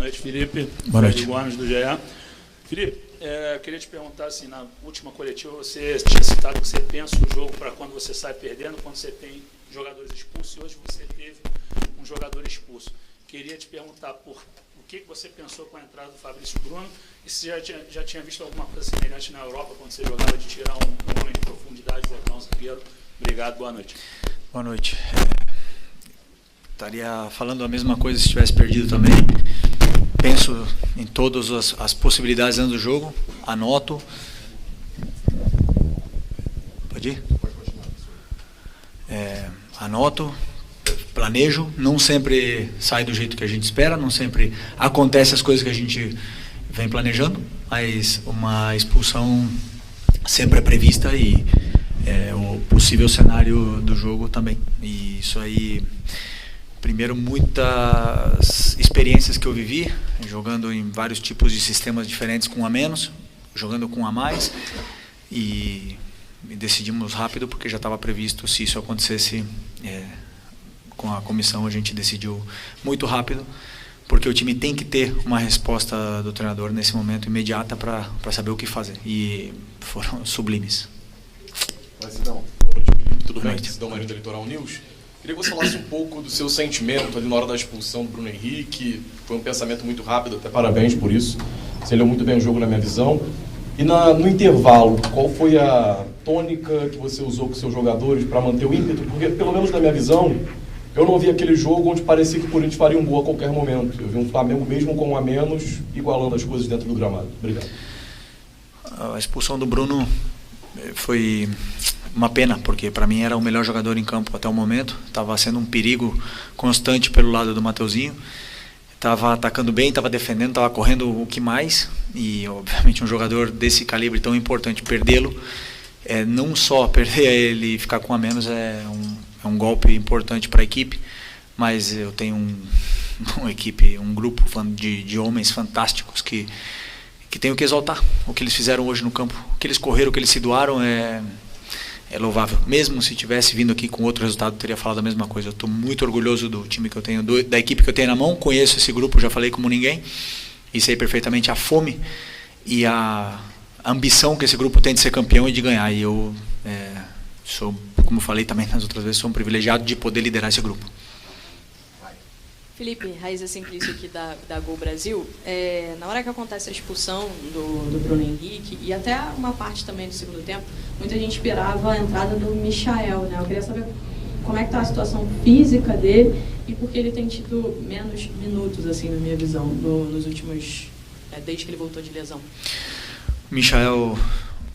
noite, Felipe. Boa noite. Felipe Gomes, do GE. Felipe, queria te perguntar, assim, na última coletiva você tinha citado que você pensa o jogo para quando você sai perdendo, quando você tem jogadores expulsos, e hoje você teve um jogador expulso. Queria te perguntar o que você pensou com a entrada do Fabrício Bruno, e se já tinha visto alguma coisa semelhante na Europa, quando você jogava, de tirar um homem de profundidade e botar um zagueiro. Obrigado, boa noite. Boa noite. Estaria falando a mesma coisa se tivesse perdido também. Penso em todas as possibilidades dentro do jogo, anoto. Pode ir? Pode continuar. Anoto, planejo, não sempre sai do jeito que a gente espera, não sempre acontece as coisas que a gente vem planejando, mas uma expulsão sempre é prevista e o possível cenário do jogo também. E isso aí, primeiro, muitas experiências que eu vivi, jogando em vários tipos de sistemas diferentes com um a menos, jogando com um a mais, e decidimos rápido porque já estava previsto. Se isso acontecesse com a comissão, a gente decidiu muito rápido, porque o time tem que ter uma resposta do treinador nesse momento imediata para saber o que fazer, e foram sublimes. Sidão, boa noite, Felipe. Tudo bem? Noite. Sidão Marinho da Litoral News. Queria que você falasse um pouco do seu sentimento ali na hora da expulsão do Bruno Henrique. Foi um pensamento muito rápido, até parabéns por isso. Você leu muito bem o jogo na minha visão. E no intervalo, qual foi a tônica que você usou com seus jogadores para manter o ímpeto? Porque, pelo menos na minha visão, eu não vi aquele jogo onde parecia que o Corinthians faria um gol a qualquer momento. Eu vi um Flamengo, mesmo com um a menos, igualando as coisas dentro do gramado. Obrigado. A expulsão do Bruno foi uma pena, porque para mim era o melhor jogador em campo até o momento. Estava sendo um perigo constante pelo lado do Mateuzinho. Estava atacando bem, estava defendendo, estava correndo o que mais. E, obviamente, um jogador desse calibre tão importante, perdê-lo, não só perder ele e ficar com a menos, é um golpe importante para a equipe. Mas eu tenho uma equipe, um grupo de homens fantásticos que tenho que exaltar. O que eles fizeram hoje no campo, o que eles correram, o que eles se doaram é louvável. Mesmo se tivesse vindo aqui com outro resultado, eu teria falado a mesma coisa. Eu estou muito orgulhoso do time que eu tenho, da equipe que eu tenho na mão. Conheço esse grupo, já falei como ninguém, e sei perfeitamente a fome e a ambição que esse grupo tem de ser campeão e de ganhar. E eu sou, como falei também nas outras vezes, sou um privilegiado de poder liderar esse grupo. Felipe, Raíza Simplício aqui da Gol Brasil. Na hora que acontece a expulsão do Bruno Henrique, e até uma parte também do segundo tempo, muita gente esperava a entrada do Michael, né? Eu queria saber como é que está a situação física dele e por que ele tem tido menos minutos, assim, na minha visão, nos últimos... desde que ele voltou de lesão. Michael,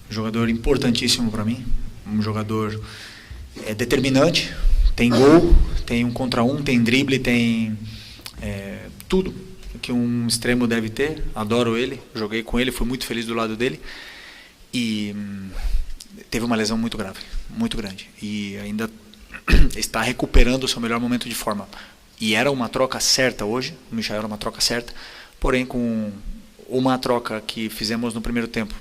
jogador importantíssimo para mim, um jogador determinante, tem gol, tem um contra um, tem drible, tem tudo que um extremo deve ter. Adoro ele, joguei com ele, fui muito feliz do lado dele, e teve uma lesão muito grave, muito grande, e ainda está recuperando o seu melhor momento de forma. E era uma troca certa hoje, o Michael era uma troca certa, porém com uma troca que fizemos no primeiro tempo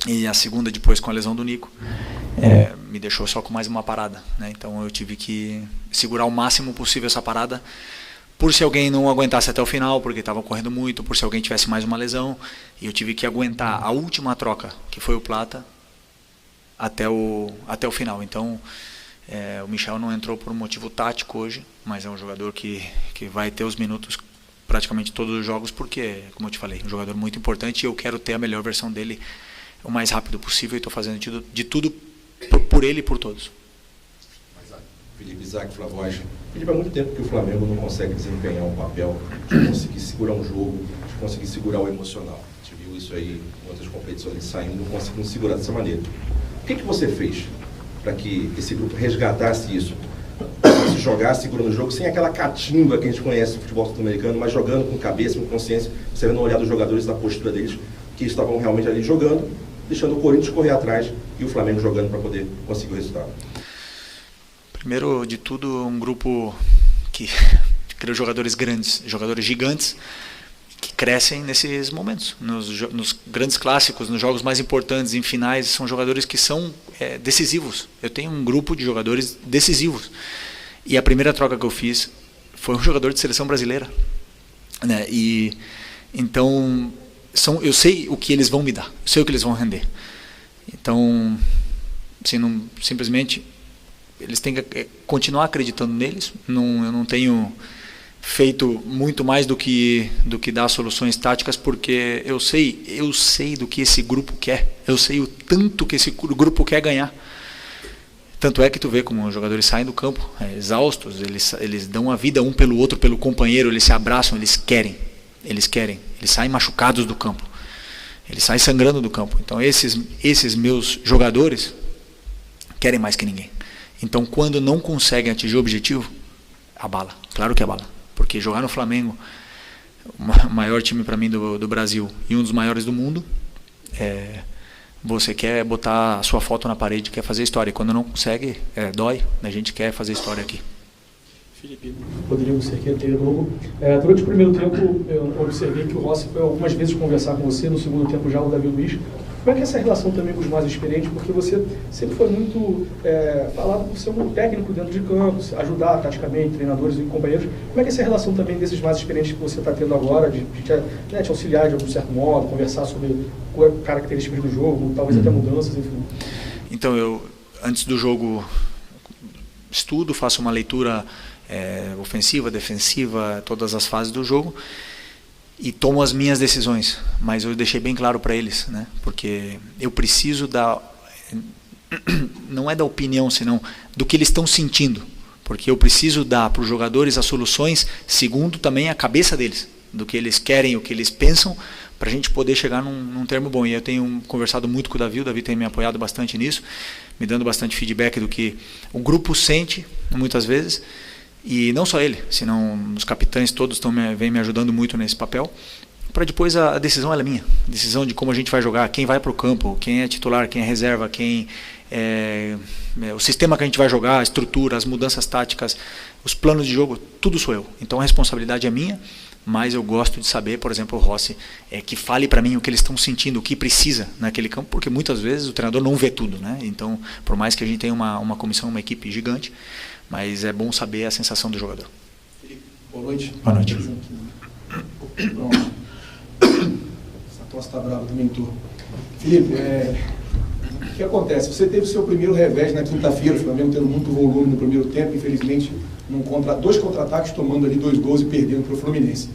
e a segunda depois com a lesão do Nico, me deixou só com mais uma parada, né? Então eu tive que segurar o máximo possível essa parada, por se alguém não aguentasse até o final, porque estava correndo muito, por se alguém tivesse mais uma lesão, e eu tive que aguentar a última troca, que foi o Plata, até o final. Então o Michel não entrou por um motivo tático hoje, mas é um jogador que vai ter os minutos praticamente todos os jogos, porque, como eu te falei, um jogador muito importante, e eu quero ter a melhor versão dele o mais rápido possível, e estou fazendo de tudo por ele e por todos. Felipe, Isaac, Flavoagem. Felipe, há muito tempo que o Flamengo não consegue desempenhar um papel de conseguir segurar um jogo, de conseguir segurar o emocional. A gente viu isso aí em outras competições saindo, não conseguindo segurar dessa maneira. O que você fez para que esse grupo resgatasse isso? Se jogar segurando o jogo, sem aquela catimba que a gente conhece no futebol sul-americano, mas jogando com cabeça, com consciência, você vendo o olhar dos jogadores, da postura deles, que estavam realmente ali jogando, deixando o Corinthians correr atrás e o Flamengo jogando para poder conseguir o resultado. Primeiro de tudo, um grupo que cria jogadores grandes, jogadores gigantes, que crescem nesses momentos. Nos grandes clássicos, nos jogos mais importantes, em finais, são jogadores que são decisivos. Eu tenho um grupo de jogadores decisivos. E a primeira troca que eu fiz foi um jogador de seleção brasileira. né? E então eu sei o que eles vão me dar, eu sei o que eles vão render. Então, assim, simplesmente eles têm que continuar acreditando neles. Eu não tenho feito muito mais do que dar soluções táticas, porque eu sei do que esse grupo quer, eu sei o tanto que esse grupo quer ganhar. Tanto é que tu vê como os jogadores saem do campo exaustos, eles dão a vida um pelo outro, pelo companheiro, eles se abraçam, eles saem machucados do campo, eles saem sangrando do campo. Então esses meus jogadores querem mais que ninguém. Então quando não conseguem atingir o objetivo, abala, claro que abala. Porque jogar no Flamengo, o maior time para mim do Brasil e um dos maiores do mundo, você quer botar a sua foto na parede, quer fazer história. E quando não consegue, dói. A gente quer fazer história aqui. Felipe, Rodrigo Cerqueira, Globo. Durante o primeiro tempo, eu observei que o Rossi foi algumas vezes conversar com você, no segundo tempo já o Davi Luiz. Como é que é essa relação também com os mais experientes? Porque você sempre foi muito falado por ser um técnico dentro de campo, ajudar taticamente, treinadores e companheiros. Como é que é essa relação também desses mais experientes que você está tendo agora, de te auxiliar de algum certo modo, conversar sobre características do jogo, talvez até mudanças, enfim? Então, antes do jogo, estudo, faço uma leitura ofensiva, defensiva, todas as fases do jogo, e tomo as minhas decisões, mas eu deixei bem claro para eles, né? Porque eu preciso não é da opinião, senão do que eles estão sentindo, porque eu preciso dar para os jogadores as soluções segundo também a cabeça deles, do que eles querem, o que eles pensam, para a gente poder chegar num termo bom. E eu tenho conversado muito com o Davi tem me apoiado bastante nisso, me dando bastante feedback do que o grupo sente, muitas vezes. E não só ele, senão os capitães todos vêm me ajudando muito nesse papel, para depois a decisão é minha, a decisão de como a gente vai jogar, quem vai para o campo, quem é titular, quem é reserva, o sistema que a gente vai jogar, a estrutura, as mudanças táticas, os planos de jogo, tudo sou eu. Então a responsabilidade é minha, mas eu gosto de saber, por exemplo, o Rossi, que fale para mim o que eles estão sentindo, o que precisa naquele campo, porque muitas vezes o treinador não vê tudo, né? Então, por mais que a gente tenha uma comissão, uma equipe gigante, mas é bom saber a sensação do jogador. Felipe, boa noite. Boa noite. Pronto. Essa tosse está brava também, turma. Felipe, o que acontece? Você teve o seu primeiro revés na quinta-feira, o Flamengo tendo muito volume no primeiro tempo, infelizmente, dois contra-ataques, tomando ali 2 gols e perdendo para o Fluminense.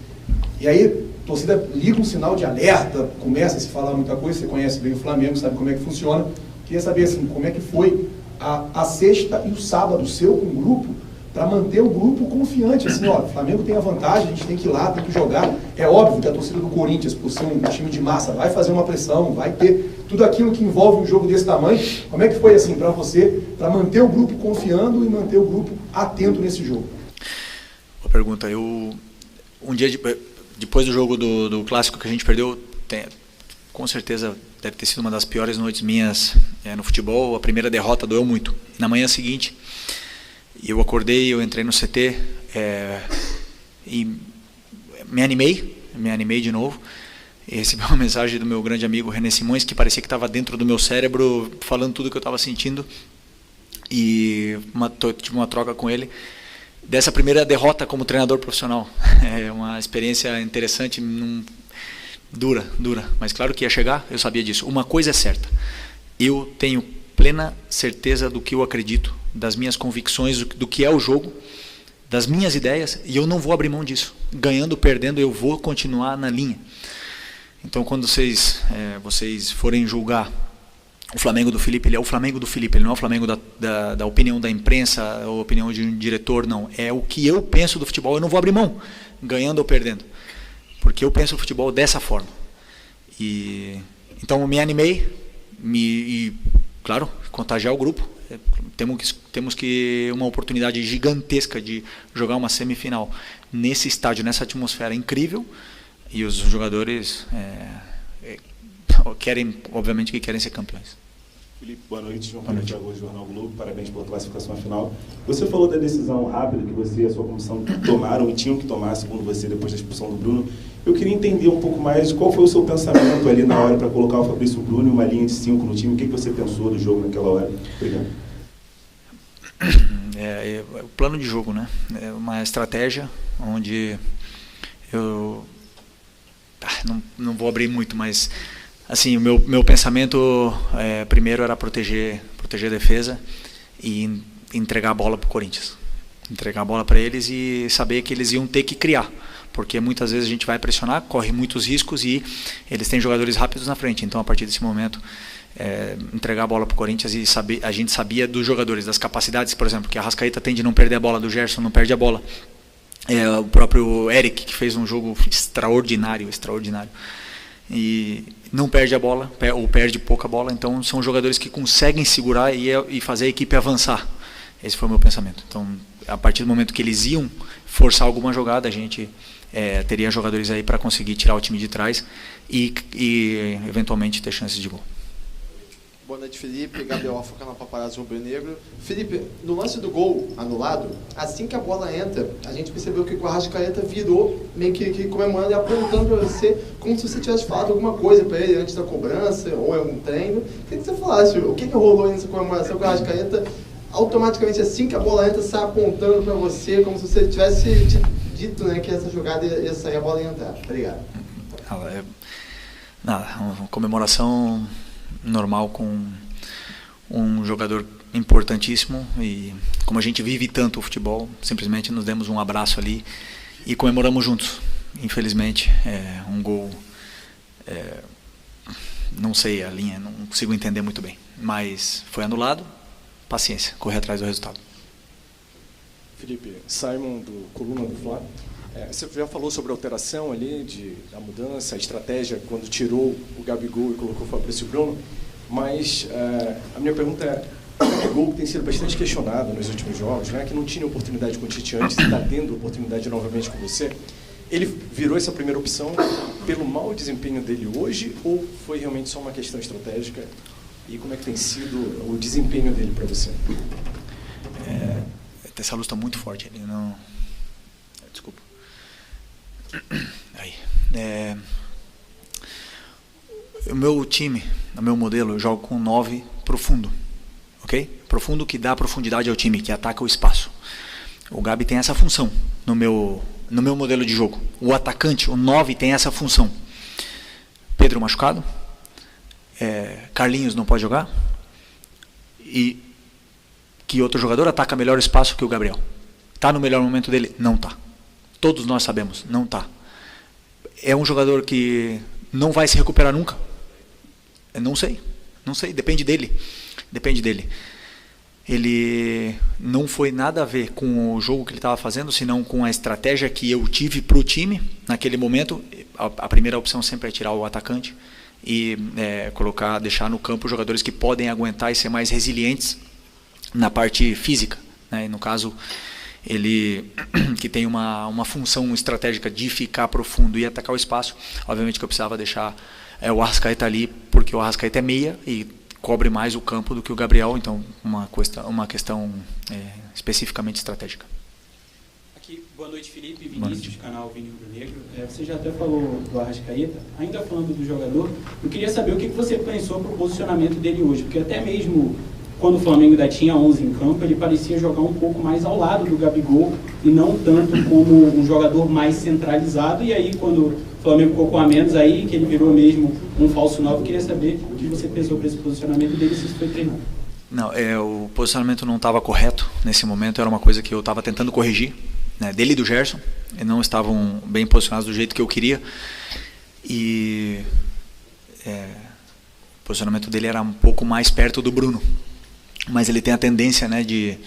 E aí, a torcida liga um sinal de alerta, começa a se falar muita coisa, você conhece bem o Flamengo, sabe como é que funciona. Queria saber, assim, como é que foi a sexta e o sábado seu com o grupo, para manter o grupo confiante, assim, ó, o Flamengo tem a vantagem, a gente tem que ir lá, tem que jogar. É óbvio que a torcida do Corinthians, por ser um time de massa, vai fazer uma pressão, vai ter tudo aquilo que envolve um jogo desse tamanho. Como é que foi, assim, para você, para manter o grupo confiando e manter o grupo atento nesse jogo? Boa pergunta. Um dia depois do jogo do Clássico que a gente perdeu, com certeza deve ter sido uma das piores noites minhas no futebol. A primeira derrota doeu muito. Na manhã seguinte, eu acordei, eu entrei no CT e me animei de novo. E recebi uma mensagem do meu grande amigo René Simões, que parecia que estava dentro do meu cérebro, falando tudo que eu estava sentindo. E tive uma troca com ele dessa primeira derrota como treinador profissional. É uma experiência interessante, dura, mas claro que ia chegar, eu sabia disso. Uma coisa é certa, eu tenho plena certeza do que eu acredito, das minhas convicções, do que é o jogo, das minhas ideias, e eu não vou abrir mão disso. Ganhando ou perdendo, eu vou continuar na linha. Então, quando vocês forem julgar o Flamengo do Felipe, ele é o Flamengo do Felipe, ele não é o Flamengo da opinião da imprensa, ou opinião de um diretor, não. É o que eu penso do futebol, eu não vou abrir mão, ganhando ou perdendo. Porque eu penso o futebol dessa forma. Então eu me animei, claro, contagiar o grupo. Temos que uma oportunidade gigantesca de jogar uma semifinal nesse estádio, nessa atmosfera incrível. E os jogadores obviamente que querem ser campeões. Felipe, boa noite. João Paulo Thiago, Jornal Globo. Parabéns pela classificação final. Você falou da decisão rápida que você e a sua comissão tomaram e tinham que tomar, segundo você, depois da expulsão do Bruno. Eu queria entender um pouco mais qual foi o seu pensamento ali na hora para colocar o Fabrício Bruno em uma linha de 5 no time. O que você pensou do jogo naquela hora? Obrigado. O plano de jogo, né? É uma estratégia onde não vou abrir muito, mas assim, o meu pensamento primeiro era proteger a defesa e entregar a bola para o Corinthians. Entregar a bola para eles e saber que eles iam ter que criar, porque muitas vezes a gente vai pressionar, corre muitos riscos e eles têm jogadores rápidos na frente. Então, a partir desse momento, entregar a bola para o Corinthians e a gente sabia dos jogadores, das capacidades, por exemplo, que a Arrascaeta tem de não perder a bola, do Gerson não perde a bola. O próprio Eric, que fez um jogo extraordinário, e não perde a bola, ou perde pouca bola. Então, são jogadores que conseguem segurar e fazer a equipe avançar. Esse foi o meu pensamento. Então, a partir do momento que eles iam forçar alguma jogada, a gente teria jogadores aí para conseguir tirar o time de trás e eventualmente ter chances de gol. Boa noite, Felipe. Gabriel Foca na Paparazzi Rubro-Negro. Felipe, no lance do gol anulado, assim que a bola entra, a gente percebeu que o Arrascaeta virou meio que comemorando e apontando para você como se você tivesse falado alguma coisa para ele antes da cobrança ou em algum treino. Queria que você falasse o que rolou nessa comemoração com o Arrascaeta. Automaticamente, assim que a bola entra, sai apontando para você, como se você tivesse dito, né, que essa jogada ia sair, a bola ia entrar. Obrigado. Uma comemoração normal com um jogador importantíssimo, e como a gente vive tanto o futebol, simplesmente nos demos um abraço ali e comemoramos juntos. Infelizmente, um gol, não sei a linha, não consigo entender muito bem, mas foi anulado. Paciência, correr atrás do resultado. Felipe, Simon, do Coluna do Fla. Você já falou sobre a alteração ali, da mudança, a estratégia, quando tirou o Gabigol e colocou o Fabrício Bruno, mas a minha pergunta é, o Gabigol, que tem sido bastante questionado nos últimos jogos, né, que não tinha oportunidade com o Tite antes e está tendo oportunidade novamente com você, ele virou essa primeira opção pelo mau desempenho dele hoje, ou foi realmente só uma questão estratégica? E como é que tem sido o desempenho dele para você? Essa luz está muito forte. Ele não... Desculpa. Aí. O meu time, o meu modelo, eu jogo com 9 profundo. Ok? Profundo, que dá profundidade ao time, que ataca o espaço. O Gabi tem essa função no meu modelo de jogo. O atacante, o 9, tem essa função. Pedro machucado. Carlinhos não pode jogar. E que outro jogador ataca melhor espaço que o Gabriel? Está no melhor momento dele? Não está. Todos nós sabemos, não está. É um jogador que não vai se recuperar nunca? Não sei, depende dele. Ele não foi nada a ver com o jogo que ele estava fazendo, senão com a estratégia que eu tive para o time naquele momento. A primeira opção sempre é tirar o atacante e deixar no campo jogadores que podem aguentar e ser mais resilientes na parte física, né? No caso, ele que tem uma função estratégica de ficar profundo e atacar o espaço. Obviamente que eu precisava deixar o Arrascaeta ali, porque o Arrascaeta é meia e cobre mais o campo do que o Gabriel, então uma questão especificamente estratégica. Boa noite, Felipe. Vinícius, canal Vini Rubro Negro. Você já até falou do Arrascaeta. Ainda falando do jogador, eu queria saber o que você pensou para o posicionamento dele hoje, porque até mesmo quando o Flamengo ainda tinha 11 em campo, ele parecia jogar um pouco mais ao lado do Gabigol e não tanto como um jogador mais centralizado. E aí, quando o Flamengo ficou com a menos, aí que ele virou mesmo um falso 9, eu queria saber o que você pensou para esse posicionamento dele, se isso foi treinado. Não, o posicionamento não estava correto nesse momento, era uma coisa que eu estava tentando corrigir, né, dele e do Gerson. Eles não estavam bem posicionados do jeito que eu queria, e o posicionamento dele era um pouco mais perto do Bruno, mas ele tem a tendência, né, de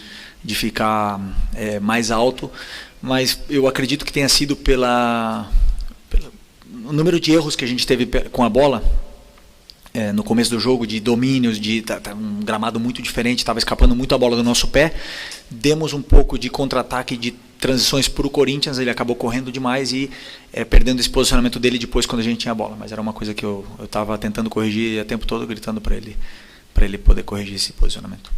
ficar mais alto, mas eu acredito que tenha sido pelo número de erros que a gente teve com a bola no começo do jogo, de domínios, de um gramado muito diferente, estava escapando muito a bola do nosso pé. Demos um pouco de contra-ataque, de transições para o Corinthians, ele acabou correndo demais e perdendo esse posicionamento dele depois quando a gente tinha a bola, mas era uma coisa que eu estava tentando corrigir o tempo todo, gritando para ele poder corrigir esse posicionamento.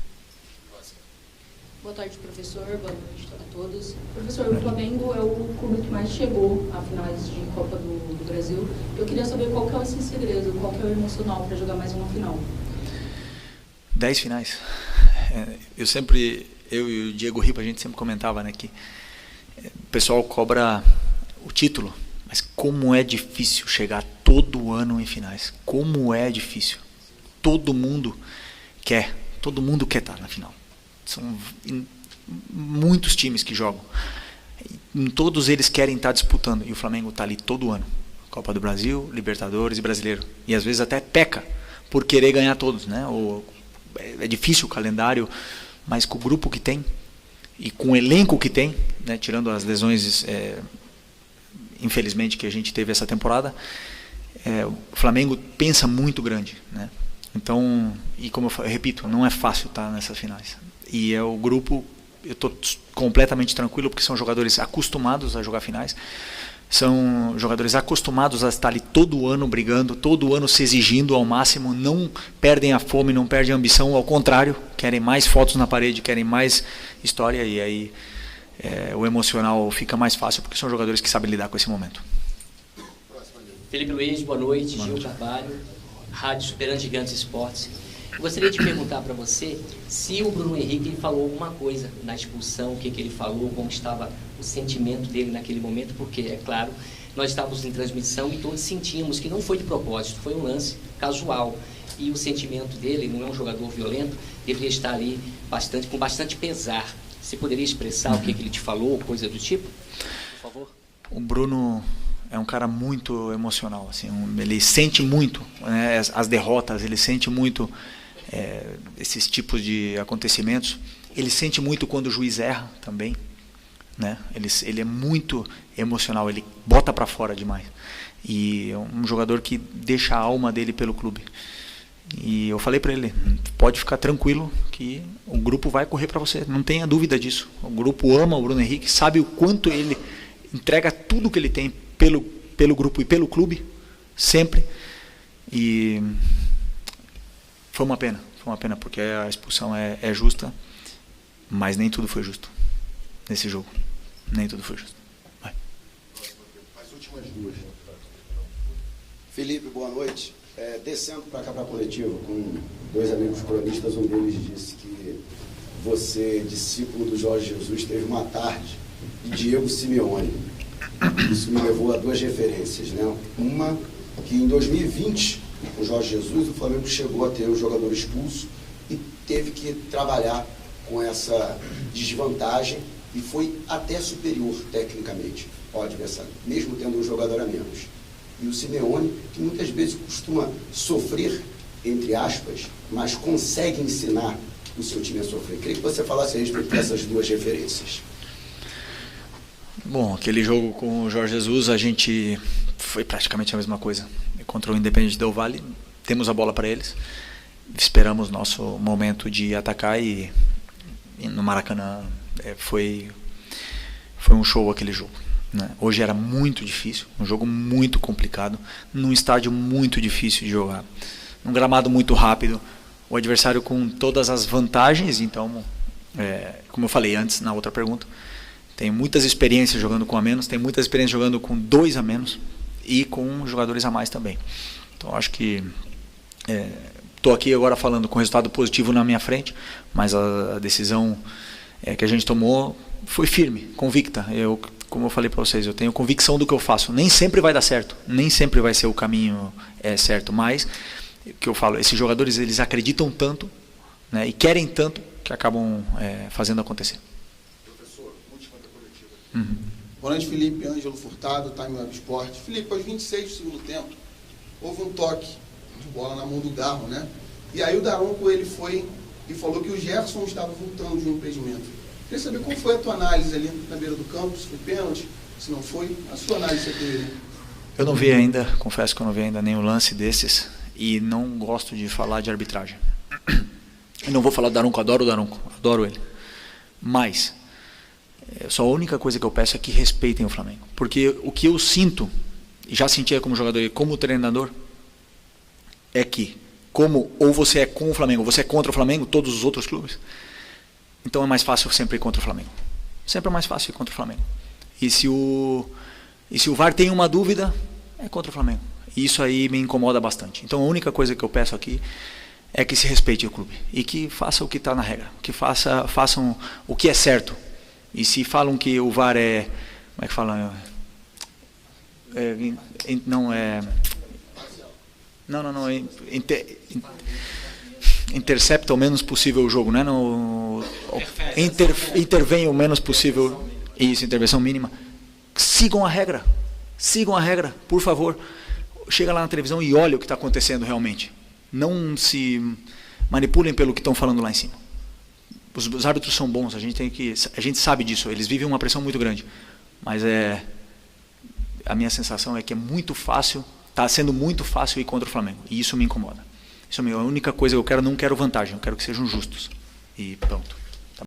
Boa tarde, professor. Boa noite a todos. Professor, o Flamengo é o clube que mais chegou a finais de Copa do Brasil. Eu queria saber qual que é esse segredo, qual que é o emocional para jogar mais uma final. 10 finais. Eu e o Diego Ripa, a gente sempre comentava, né, que o pessoal cobra o título, Mas como é difícil chegar todo ano em finais. Como é difícil. Todo mundo quer estar na final. São muitos times que jogam. Todos eles querem estar disputando. E o Flamengo está ali todo ano. Copa do Brasil, Libertadores e Brasileiro. E às vezes até peca por querer ganhar todos, né? É difícil o calendário, mas com o grupo que tem e com o elenco que tem, né? Tirando as lesões, infelizmente, que a gente teve essa temporada, o Flamengo pensa muito grande, né? Então, e como eu repito, não é fácil estar nessas finais. E o grupo, eu estou completamente tranquilo, porque são jogadores acostumados a jogar finais. São jogadores acostumados a estar ali todo ano brigando, todo ano se exigindo ao máximo, não perdem a fome, não perdem a ambição, ao contrário, querem mais fotos na parede, querem mais história, e aí o emocional fica mais fácil, porque são jogadores que sabem lidar com esse momento. Felipe Luiz, boa noite. Gil Carvalho, Rádio Superando Gigantes Esportes. Eu gostaria de perguntar para você se o Bruno Henrique falou alguma coisa na expulsão, o que ele falou, como estava o sentimento dele naquele momento, porque, é claro, nós estávamos em transmissão e todos sentimos que não foi de propósito, foi um lance casual. E o sentimento dele, não é um jogador violento, deveria estar ali com bastante pesar. Você poderia expressar o que ele te falou, coisa do tipo? Por favor. O Bruno é um cara muito emocional, assim, ele sente muito, né, as derrotas, ele sente muito esses tipos de acontecimentos. Ele sente muito quando o juiz erra também, né? Ele é muito emocional, ele bota para fora demais. E é um jogador que deixa a alma dele pelo clube. E eu falei para ele, pode ficar tranquilo que o grupo vai correr para você, não tenha dúvida disso. O grupo ama o Bruno Henrique, sabe o quanto ele entrega tudo que ele tem pelo grupo e pelo clube, sempre. E foi uma pena, porque a expulsão é justa, mas nem tudo foi justo nesse jogo. Nem tudo foi justo. Vai. As últimas duas. Felipe, boa noite. Descendo para cá para a coletiva com dois amigos cronistas, um deles disse que você, discípulo do Jorge Jesus, teve uma tarde de Diego Simeone. Isso me levou a duas referências, né? Uma, que em 2020, com o Jorge Jesus, o Flamengo chegou a ter um jogador expulso e teve que trabalhar com essa desvantagem e foi até superior tecnicamente ao adversário, mesmo tendo um jogador a menos. E o Simeone, que muitas vezes costuma sofrer, entre aspas, mas consegue ensinar o seu time a sofrer. Queria que você falasse a respeito dessas duas referências. Bom, aquele jogo com o Jorge Jesus, a gente foi praticamente a mesma coisa. Contra o Independente Del Valle, temos a bola para eles, esperamos nosso momento de atacar e no Maracanã foi um show aquele jogo, né? Hoje era muito difícil, um jogo muito complicado, num estádio muito difícil de jogar, num gramado muito rápido, o adversário com todas as vantagens. Então, como eu falei antes na outra pergunta, tem muitas experiências jogando com a menos, tem muitas experiências jogando com 2 a menos e com jogadores a mais também. Então acho que estou aqui agora falando com resultado positivo na minha frente, mas a decisão que a gente tomou foi firme, convicta. Como eu falei para vocês, eu tenho convicção do que eu faço. Nem sempre vai dar certo, nem sempre vai ser o caminho certo, mas o que eu falo, esses jogadores eles acreditam tanto, né, e querem tanto que acabam fazendo acontecer. Professor, última da coletiva. Boa noite, Felipe. Ângelo Furtado, Time Web Sport. Felipe, aos 26 do segundo tempo, houve um toque de bola na mão do Garro, né? E aí o Daronco, ele foi e falou que o Gerson estava voltando de um impedimento. Queria saber qual foi a tua análise ali na beira do campo, se foi pênalti, se não foi. A sua análise você teve? Eu não vi ainda, confesso que eu não vi ainda nenhum lance desses e não gosto de falar de arbitragem. Eu não vou falar do Daronco, adoro o Daronco, adoro ele. Mas só a única coisa que eu peço é que respeitem o Flamengo. Porque o que eu sinto, e já sentia como jogador e como treinador, é que, ou você é com o Flamengo, ou você é contra o Flamengo, todos os outros clubes, então é mais fácil sempre ir contra o Flamengo. Sempre é mais fácil ir contra o Flamengo. E se o VAR tem uma dúvida, é contra o Flamengo. E isso aí me incomoda bastante. Então a única coisa que eu peço aqui é que se respeite o clube. E que faça o que está na regra. Que façam o que é certo. E se falam que o VAR como é que falam? Intercepta o menos possível o jogo, né? Intervém o menos possível. Isso, intervenção mínima. Sigam a regra, por favor. Chega lá na televisão e olha o que está acontecendo realmente. Não se manipulem pelo que estão falando lá em cima. Os árbitros são bons, a gente sabe disso, eles vivem uma pressão muito grande. Mas a minha sensação é que é muito fácil, está sendo muito fácil ir contra o Flamengo. E isso me incomoda. Isso é a única coisa que eu quero, não quero vantagem, eu quero que sejam justos. E pronto.